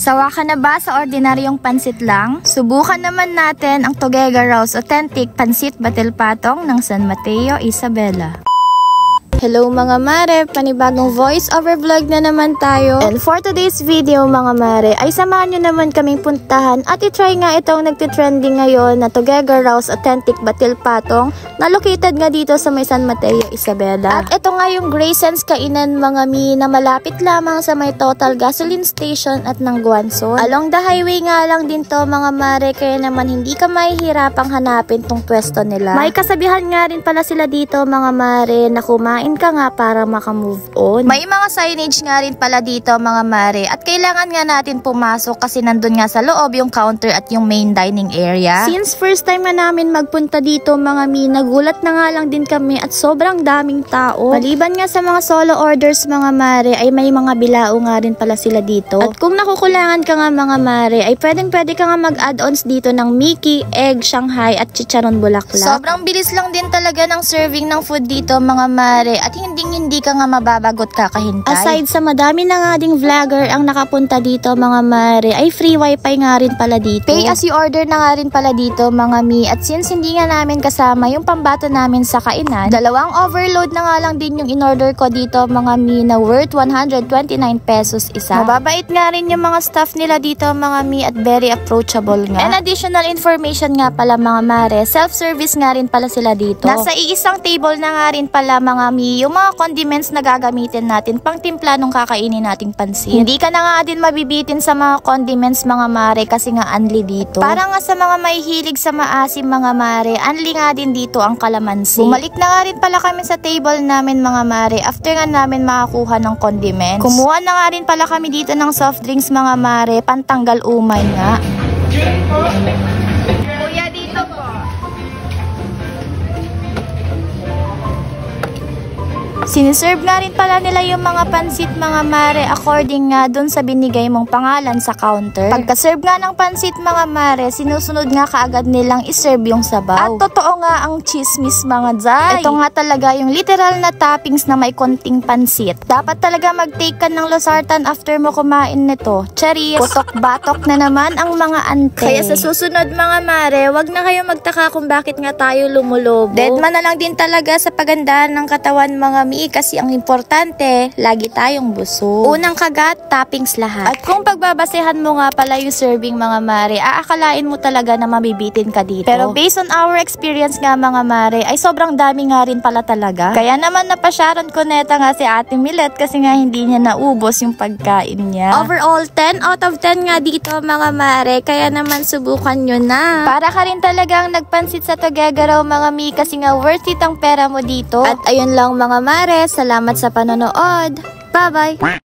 Sawa ka na ba sa ordinaryong pansit lang? Subukan naman natin ang Toguega Rose Authentic Pansit Batil Patong ng San Mateo, Isabela. Hello mga mare, panibagong voice over vlog na naman tayo. And for today's video mga mare, ay samahan nyo naman kaming puntahan at itry nga itong nagtitrending ngayon na Toguega Rose Authentic Batil Patong na located nga dito sa may San Mateo, Isabela. At ito nga yung Grayson's Kainan mga mi na malapit lamang sa may Total Gasoline Station at ng Guanzon. Along the highway nga lang din to mga mare, kaya naman hindi ka mahihirapang hanapin tong pwesto nila. May kasabihan nga rin pala sila dito mga mare na kumain ka nga para makamove on. May mga signage nga rin pala dito mga mare at kailangan nga natin pumasok kasi nandun nga sa loob yung counter at yung main dining area. Since first time na namin magpunta dito mga mi, nagulat na nga lang din kami at sobrang daming tao. Maliban nga sa mga solo orders mga mare ay may mga bilao nga rin pala sila dito. At kung nakukulangan ka nga mga mare ay pwede ka nga mag-add-ons dito ng Mickey, egg, Shanghai at chicharon bulaklak. Sobrang bilis lang din talaga ng serving ng food dito mga mare at hindi ka nga mababagot kakahintay. Aside sa madami na nga ding vlogger ang nakapunta dito mga mare, ay free wifi nga rin pala dito. Pay as you order na nga rin pala dito mga mi, at since hindi nga namin kasama yung pambato namin sa kainan, dalawang overload na nga lang din yung in-order ko dito mga mi na worth 129 pesos isa. Mababait nga rin yung mga staff nila dito mga mi at very approachable nga. And additional information nga pala mga mare, self-service nga rin pala sila dito. Nasa iisang table na nga rin pala mga mi yung mga condiments na gagamitin natin pang timpla nung kakainin nating pansit. Hindi ka na nga din mabibitin sa mga condiments mga mare kasi nga unli dito. Para nga sa mga mahihilig sa maasim mga mare, unli nga din dito ang kalamansi. Bumalik na nga rin pala kami sa table namin mga mare after nga namin makakuha ng condiments. Kumuha na nga rin pala kami dito ng soft drinks mga mare, pantanggal umay nga. Kuya dito po. Siniserve nga rin pala nila yung mga pansit mga mare according nga dun sa binigay mong pangalan sa counter. Pagka-serve nga ng pansit mga mare, sinusunod nga kaagad nilang iserve yung sabaw. At totoo nga ang chismis mga zay. Ito nga talaga yung literal na toppings na may konting pansit. Dapat talaga mag-take ka ng losartan after mo kumain nito. Charis, putok-batok na naman ang mga ante. Kaya sa susunod mga mare, wag na kayo magtaka kung bakit nga tayo lumulobo. Deadman na lang din talaga sa pagandahan ng katawan mga mi, kasi ang importante, lagi tayong busog. Unang kagat, toppings lahat. At kung pagbabasehan mo nga pala yung serving mga mare, aakalain mo talaga na mabibitin ka dito. Pero based on our experience nga mga mare, ay sobrang dami nga rin pala talaga. Kaya naman napasyaron ko neta nga si Ate Milet kasi nga hindi niya naubos yung pagkain niya. Overall, 10 out of 10 nga dito mga mare, kaya naman subukan nyo na. Para ka rin talagang nagpansit sa Toguega raw mga mi kasi nga worth it ang pera mo dito. At ayun lang mga mare, salamat sa panonood. Bye-bye!